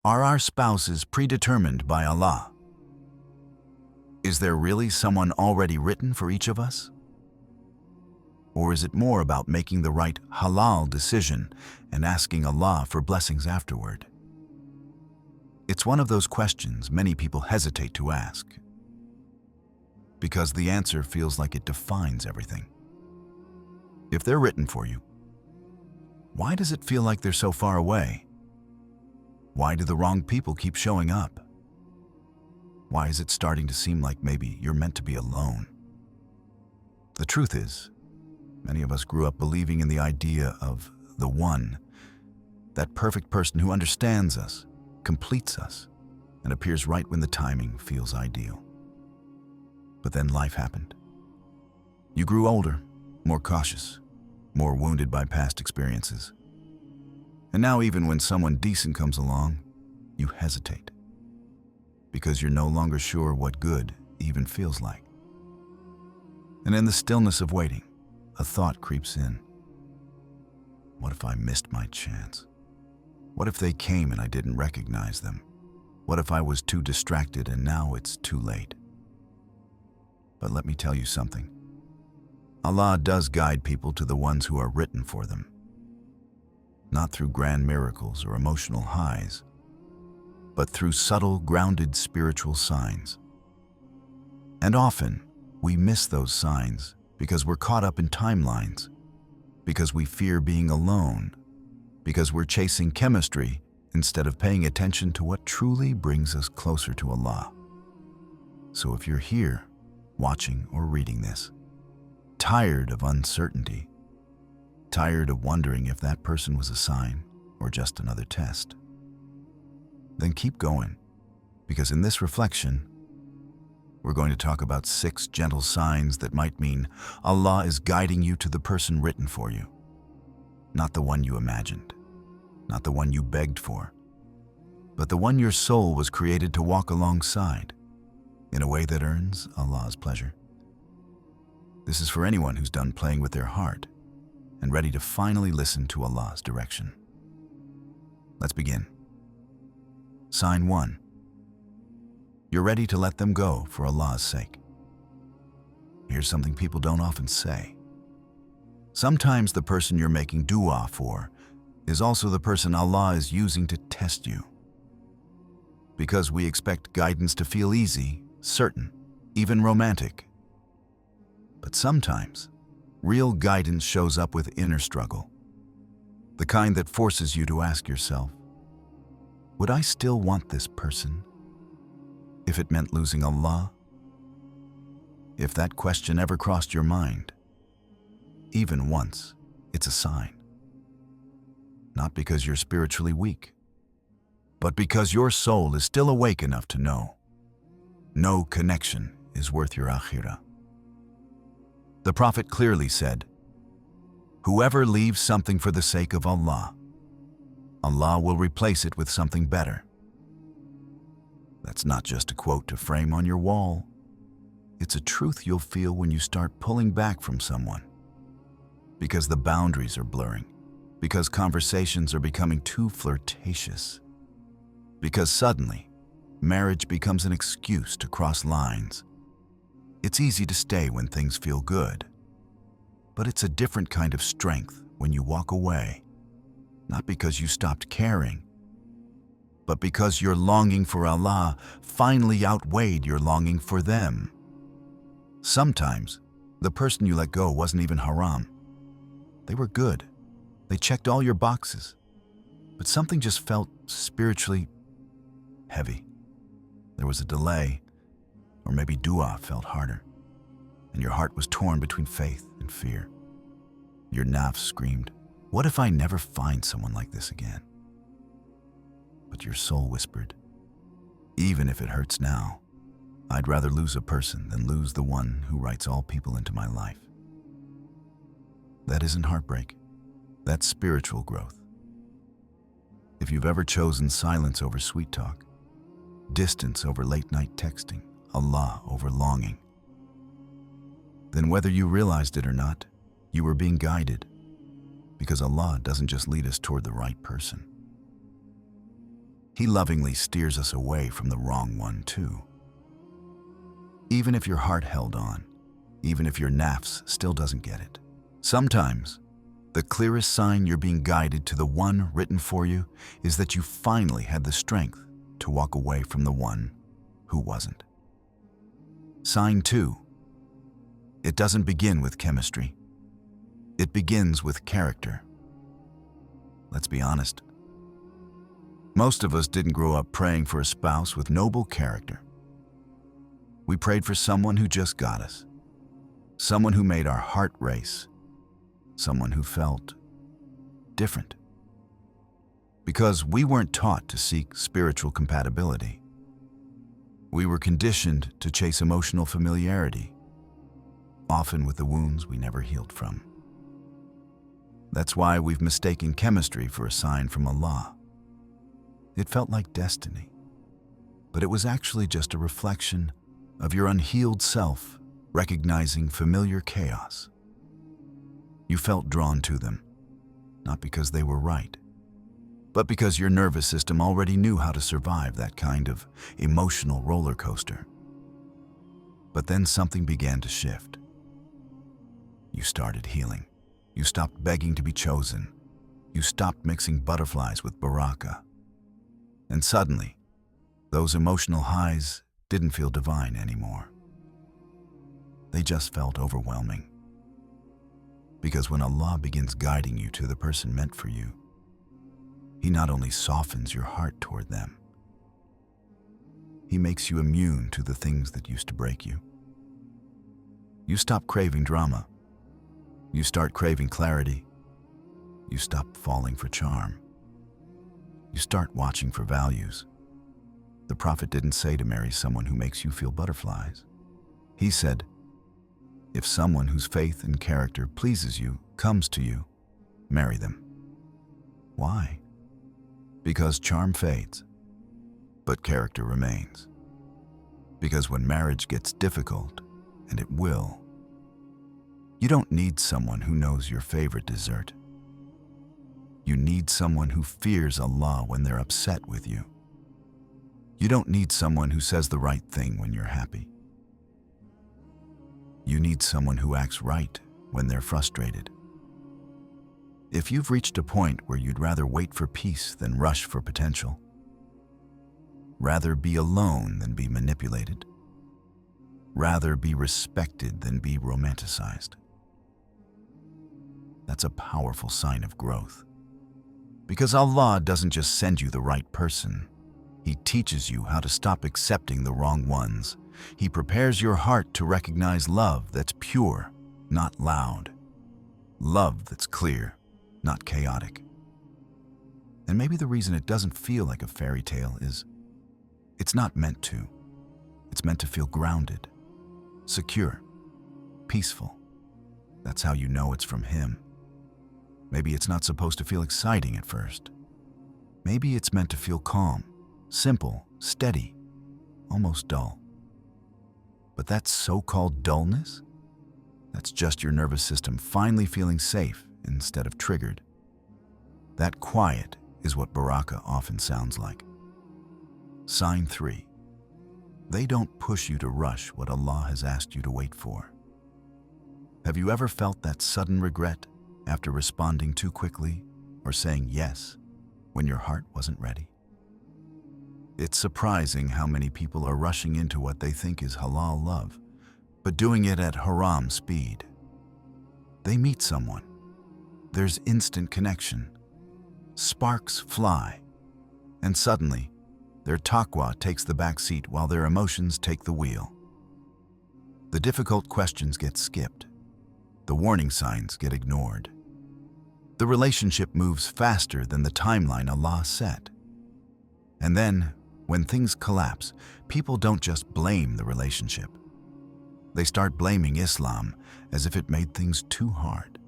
Are our spouses predetermined by Allah? Is there really someone already written for each of us? Or is it more about making the right halal decision and asking Allah for blessings afterward? It's one of those questions many people hesitate to ask, because the answer feels like it defines everything. If they're written for you, why does it feel like they're so far away? Why do the wrong people keep showing up? Why is it starting to seem like maybe you're meant to be alone? The truth is, many of us grew up believing in the idea of the one, that perfect person who understands us, completes us, and appears right when the timing feels ideal. But then life happened. You grew older, more cautious, more wounded by past experiences. And now even when someone decent comes along, you hesitate, because you're no longer sure what good even feels like. And in the stillness of waiting, a thought creeps in. What if I missed my chance? What if they came and I didn't recognize them? What if I was too distracted and now it's too late? But let me tell you something. Allah does guide people to the ones who are written for them. Not through grand miracles or emotional highs, but through subtle, grounded spiritual signs. And often, we miss those signs because we're caught up in timelines, because we fear being alone, because we're chasing chemistry instead of paying attention to what truly brings us closer to Allah. So if you're here, watching or reading this, tired of uncertainty, tired of wondering if that person was a sign or just another test, then keep going, because in this reflection, we're going to talk about 6 gentle signs that might mean Allah is guiding you to the person written for you, not the one you imagined, not the one you begged for, but the one your soul was created to walk alongside in a way that earns Allah's pleasure. This is for anyone who's done playing with their heart and ready to finally listen to Allah's direction. Let's begin. Sign 1. You're ready to let them go for Allah's sake. Here's something people don't often say. Sometimes the person you're making dua for is also the person Allah is using to test you. Because we expect guidance to feel easy, certain, even romantic. But sometimes, real guidance shows up with inner struggle, the kind that forces you to ask yourself, would I still want this person if it meant losing Allah? If that question ever crossed your mind, even once, it's a sign. Not because you're spiritually weak, but because your soul is still awake enough to know no connection is worth your akhirah. The Prophet clearly said, whoever leaves something for the sake of Allah, Allah will replace it with something better. That's not just a quote to frame on your wall. It's a truth you'll feel when you start pulling back from someone. Because the boundaries are blurring. Because conversations are becoming too flirtatious. Because suddenly, marriage becomes an excuse to cross lines. It's easy to stay when things feel good. But it's a different kind of strength when you walk away. Not because you stopped caring, but because your longing for Allah finally outweighed your longing for them. Sometimes, the person you let go wasn't even haram. They were good. They checked all your boxes. But something just felt spiritually heavy. There was a delay, or maybe dua felt harder, and your heart was torn between faith and fear. Your nafs screamed, what if I never find someone like this again? But your soul whispered, even if it hurts now, I'd rather lose a person than lose the one who writes all people into my life. That isn't heartbreak. That's spiritual growth. If you've ever chosen silence over sweet talk, distance over late-night texting, Allah over longing, then whether you realized it or not, you were being guided, because Allah doesn't just lead us toward the right person. He lovingly steers us away from the wrong one too. Even if your heart held on, even if your nafs still doesn't get it. Sometimes, the clearest sign you're being guided to the one written for you is that you finally had the strength to walk away from the one who wasn't. Sign 2. It doesn't begin with chemistry. It begins with character. Let's be honest. Most of us didn't grow up praying for a spouse with noble character. We prayed for someone who just got us, someone who made our heart race, someone who felt different. Because we weren't taught to seek spiritual compatibility. We were conditioned to chase emotional familiarity, often with the wounds we never healed from. That's why we've mistaken chemistry for a sign from Allah. It felt like destiny, but it was actually just a reflection of your unhealed self recognizing familiar chaos. You felt drawn to them, not because they were right, but because your nervous system already knew how to survive that kind of emotional roller coaster. But then something began to shift. You started healing. You stopped begging to be chosen. You stopped mixing butterflies with baraka. And suddenly, those emotional highs didn't feel divine anymore. They just felt overwhelming. Because when Allah begins guiding you to the person meant for you, He not only softens your heart toward them, He makes you immune to the things that used to break you. You stop craving drama. You start craving clarity. You stop falling for charm. You start watching for values. The Prophet didn't say to marry someone who makes you feel butterflies. He said, if someone whose faith and character pleases you comes to you, marry them. Why? Because charm fades, but character remains. Because when marriage gets difficult, and it will, you don't need someone who knows your favorite dessert. You need someone who fears Allah when they're upset with you. You don't need someone who says the right thing when you're happy. You need someone who acts right when they're frustrated. If you've reached a point where you'd rather wait for peace than rush for potential, rather be alone than be manipulated, rather be respected than be romanticized, that's a powerful sign of growth. Because Allah doesn't just send you the right person. He teaches you how to stop accepting the wrong ones. He prepares your heart to recognize love that's pure, not loud. Love that's clear, not chaotic. And maybe the reason it doesn't feel like a fairy tale is it's not meant to. It's meant to feel grounded, secure, peaceful. That's how you know it's from Him. Maybe it's not supposed to feel exciting at first. Maybe it's meant to feel calm, simple, steady, almost dull. But that so-called dullness, that's just your nervous system finally feeling safe instead of triggered. That quiet is what baraka often sounds like. Sign 3. They don't push you to rush what Allah has asked you to wait for. Have you ever felt that sudden regret after responding too quickly or saying yes when your heart wasn't ready? It's surprising how many people are rushing into what they think is halal love, but doing it at haram speed. They meet someone. There's instant connection. Sparks fly. And suddenly, their taqwa takes the back seat while their emotions take the wheel. The difficult questions get skipped. The warning signs get ignored. The relationship moves faster than the timeline Allah set. And then, when things collapse, people don't just blame the relationship. They start blaming Islam as if it made things too hard.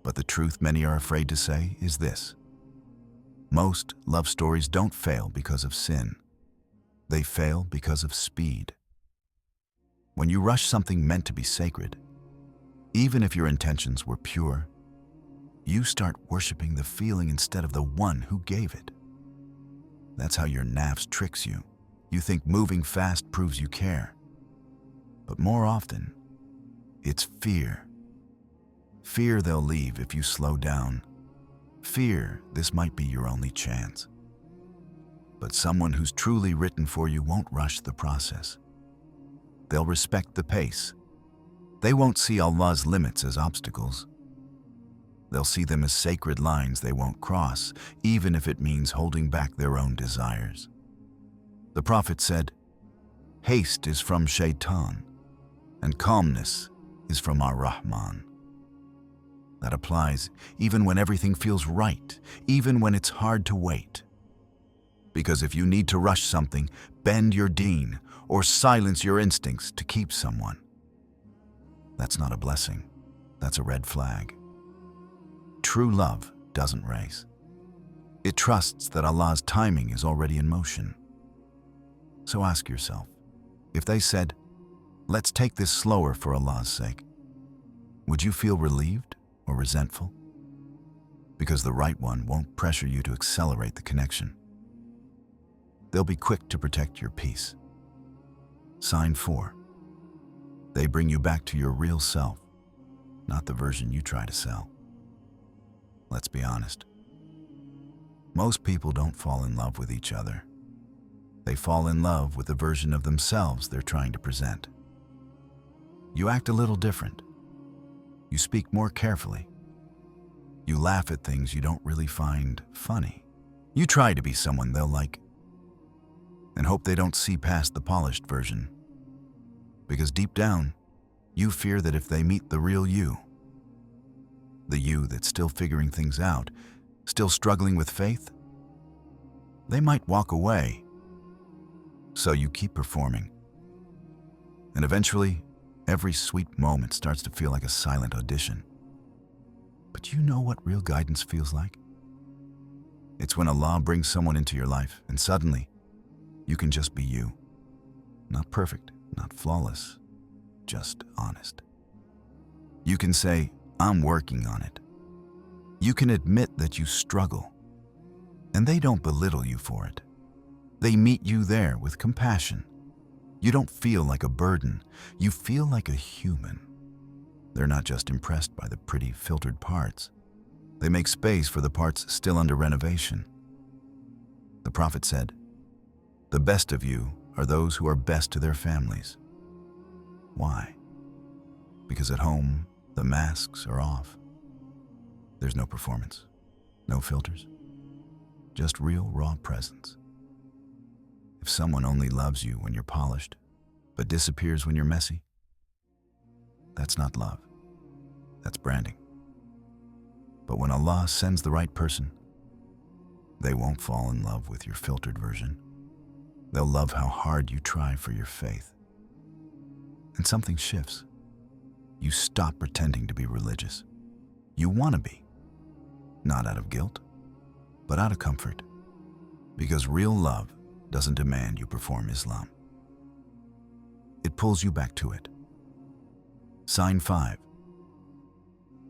But the truth many are afraid to say is this: most love stories don't fail because of sin. They fail because of speed. When you rush something meant to be sacred, even if your intentions were pure, you start worshiping the feeling instead of the one who gave it. That's how your nafs tricks you. You think moving fast proves you care. But more often, it's fear. Fear they'll leave if you slow down. Fear this might be your only chance. But someone who's truly written for you won't rush the process. They'll respect the pace. They won't see Allah's limits as obstacles. They'll see them as sacred lines they won't cross, even if it means holding back their own desires. The Prophet said, "Haste is from Shaitan, and calmness is from our Rahman." That applies even when everything feels right, even when it's hard to wait. Because if you need to rush something, bend your deen, or silence your instincts to keep someone, that's not a blessing, that's a red flag. True love doesn't race. It trusts that Allah's timing is already in motion. So ask yourself, if they said, "Let's take this slower for Allah's sake," would you feel relieved or resentful? Because the right one won't pressure you to accelerate the connection. They'll be quick to protect your peace. Sign 4. They bring you back to your real self, not the version you try to sell. Let's be honest. Most people don't fall in love with each other. They fall in love with the version of themselves they're trying to present. You act a little different. You speak more carefully. You laugh at things you don't really find funny. You try to be someone they'll like, and hope they don't see past the polished version. Because deep down, you fear that if they meet the real you, the you that's still figuring things out, still struggling with faith, they might walk away. So you keep performing. And eventually, every sweet moment starts to feel like a silent audition. But you know what real guidance feels like? It's when Allah brings someone into your life, and suddenly, you can just be you. Not perfect, not flawless, just honest. You can say, "I'm working on it." You can admit that you struggle, and they don't belittle you for it. They meet you there with compassion. You don't feel like a burden, you feel like a human. They're not just impressed by the pretty filtered parts. They make space for the parts still under renovation. The Prophet said, "The best of you are those who are best to their families." Why? Because at home, the masks are off. There's no performance, no filters, just real raw presence. If someone only loves you when you're polished, but disappears when you're messy, that's not love, that's branding. But when Allah sends the right person, they won't fall in love with your filtered version. They'll love how hard you try for your faith. And something shifts. You stop pretending to be religious. You want to be. Not out of guilt, but out of comfort. Because real love doesn't demand you perform Islam. It pulls you back to it. Sign 5.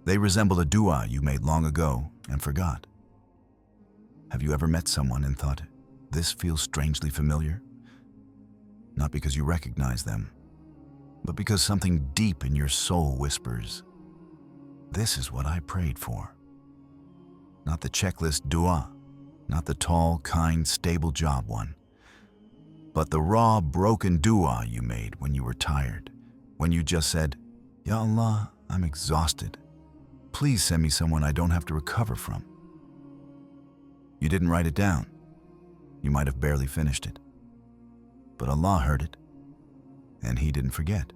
They resemble a dua you made long ago and forgot. Have you ever met someone and thought, "This feels strangely familiar"? Not because you recognize them, but because something deep in your soul whispers, "This is what I prayed for." Not the checklist dua, not the tall, kind, stable job one, but the raw, broken dua you made when you were tired, when you just said, "Ya Allah, I'm exhausted. Please send me someone I don't have to recover from." You didn't write it down. You might have barely finished it. But Allah heard it, and He didn't forget.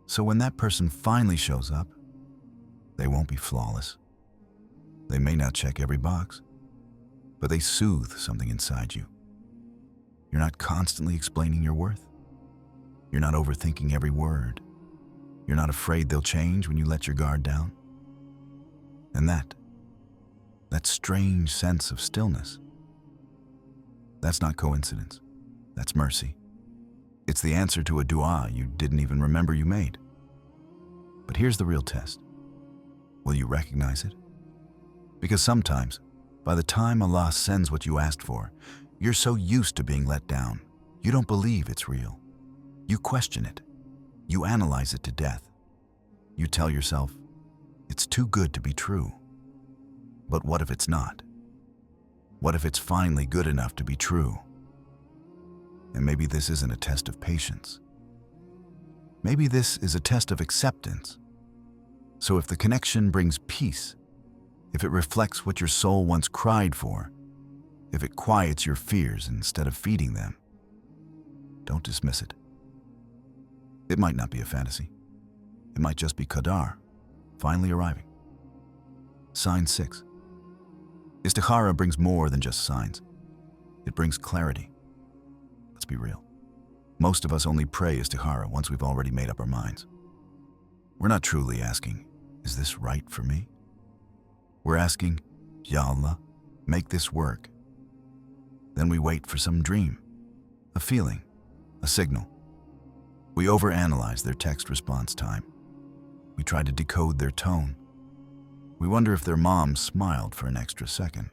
So when that person finally shows up, they won't be flawless. They may not check every box, but they soothe something inside you. You're not constantly explaining your worth. You're not overthinking every word. You're not afraid they'll change when you let your guard down. And that strange sense of stillness, that's not coincidence. That's mercy. It's the answer to a dua you didn't even remember you made. But here's the real test. Will you recognize it? Because sometimes By the time Allah sends what you asked for, you're so used to being let down, you don't believe it's real. You question it. You analyze it to death. You tell yourself, it's too good to be true. But what if it's not? What if it's finally good enough to be true? And maybe this isn't a test of patience. Maybe this is a test of acceptance. So if the connection brings peace, if it reflects what your soul once cried for, if it quiets your fears instead of feeding them, don't dismiss it. It might not be a fantasy. It might just be Qadar, finally arriving. Sign 6. Istikhara brings more than just signs. It brings clarity. Let's be real. Most of us only pray Istikhara once we've already made up our minds. We're not truly asking, is this right for me? We're asking, Ya Allah, make this work. Then we wait for some dream, a feeling, a signal. We overanalyze their text response time. We try to decode their tone. We wonder if their mom smiled for an extra second,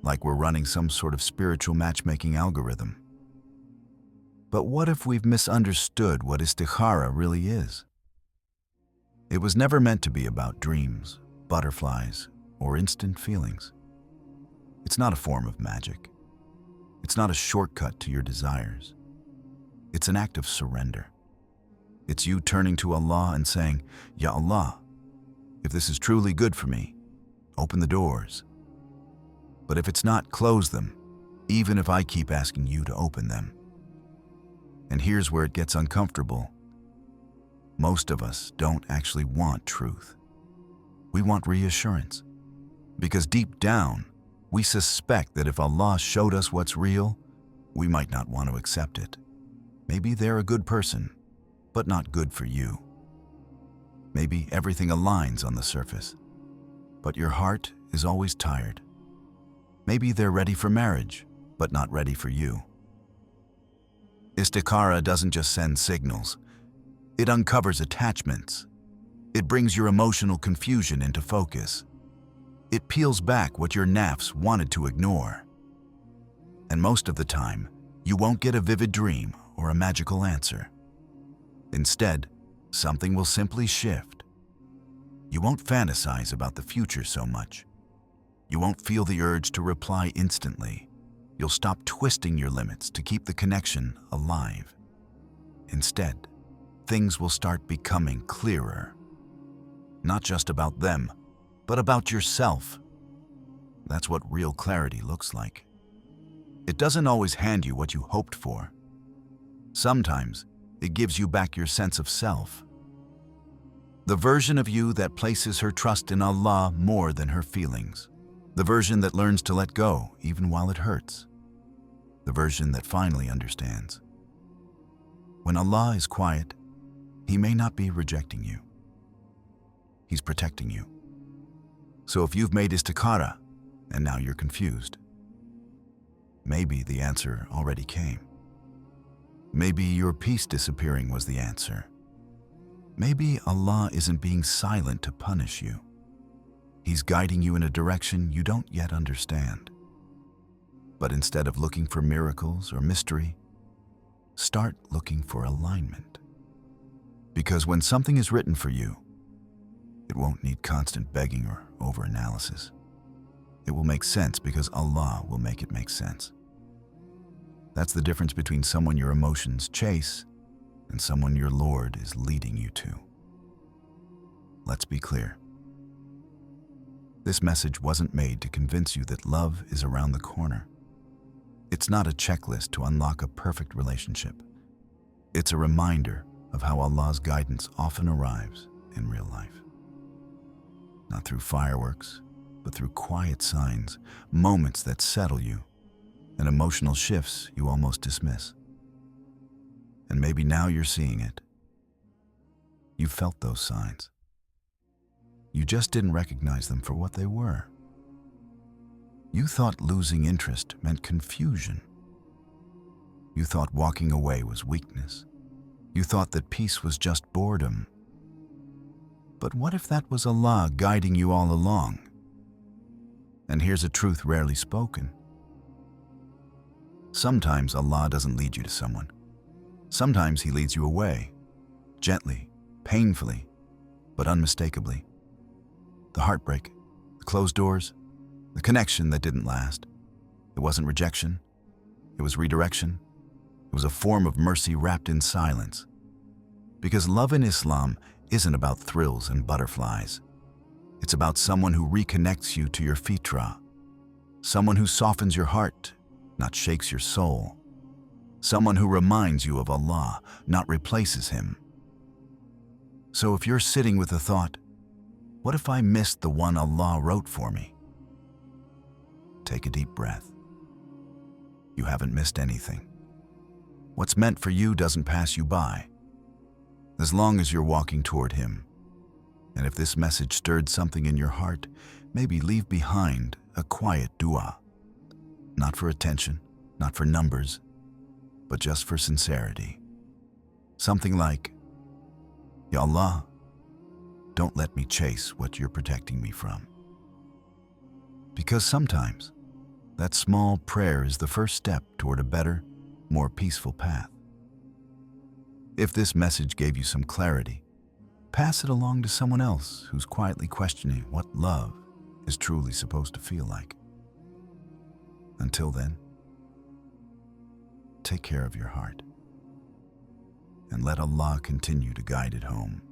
like we're running some sort of spiritual matchmaking algorithm. But what if we've misunderstood what Istikhara really is? It was never meant to be about dreams, butterflies, or instant feelings. It's not a form of magic. It's not a shortcut to your desires. It's an act of surrender. It's you turning to Allah and saying, Ya Allah, if this is truly good for me, open the doors. But if it's not, close them, even if I keep asking you to open them. And here's where it gets uncomfortable. Most of us don't actually want truth. We want reassurance. Because deep down, we suspect that if Allah showed us what's real, we might not want to accept it. Maybe they're a good person, but not good for you. Maybe everything aligns on the surface, but your heart is always tired. Maybe they're ready for marriage, but not ready for you. Istikhara doesn't just send signals. It uncovers attachments. It brings your emotional confusion into focus. It peels back what your nafs wanted to ignore. And most of the time, you won't get a vivid dream or a magical answer. Instead, something will simply shift. You won't fantasize about the future so much. You won't feel the urge to reply instantly. You'll stop twisting your limits to keep the connection alive. Instead, things will start becoming clearer. Not just about them, but about yourself. That's what real clarity looks like. It doesn't always hand you what you hoped for. Sometimes, it gives you back your sense of self. The version of you that places her trust in Allah more than her feelings. The version that learns to let go even while it hurts. The version that finally understands. When Allah is quiet, He may not be rejecting you. He's protecting you. So if you've made Istikhara and now you're confused, maybe the answer already came. Maybe your peace disappearing was the answer. Maybe Allah isn't being silent to punish you. He's guiding you in a direction you don't yet understand. But instead of looking for miracles or mystery, start looking for alignment. Because when something is written for you, it won't need constant begging or overanalysis. It will make sense because Allah will make it make sense. That's the difference between someone your emotions chase and someone your Lord is leading you to. Let's be clear. This message wasn't made to convince you that love is around the corner. It's not a checklist to unlock a perfect relationship. It's a reminder of how Allah's guidance often arrives in real life. Not through fireworks, but through quiet signs, moments that settle you, and emotional shifts you almost dismiss. And maybe now you're seeing it. You felt those signs. You just didn't recognize them for what they were. You thought losing interest meant confusion. You thought walking away was weakness. You thought that peace was just boredom. But what if that was Allah guiding you all along? And here's a truth rarely spoken. Sometimes Allah doesn't lead you to someone. Sometimes He leads you away, gently, painfully, but unmistakably. The heartbreak, the closed doors, the connection that didn't last. It wasn't rejection. It was redirection. It was a form of mercy wrapped in silence. Because love in Islam isn't about thrills and butterflies. It's about someone who reconnects you to your fitrah. Someone who softens your heart, not shakes your soul. Someone who reminds you of Allah, not replaces Him. So if you're sitting with the thought, what if I missed the one Allah wrote for me? Take a deep breath. You haven't missed anything. What's meant for you doesn't pass you by, as long as you're walking toward Him. And if this message stirred something in your heart, maybe leave behind a quiet dua. Not for attention, not for numbers, but just for sincerity. Something like, Ya Allah, don't let me chase what you're protecting me from. Because sometimes, that small prayer is the first step toward a better, more peaceful path. If this message gave you some clarity, pass it along to someone else who's quietly questioning what love is truly supposed to feel like. Until then, take care of your heart and let Allah continue to guide it home.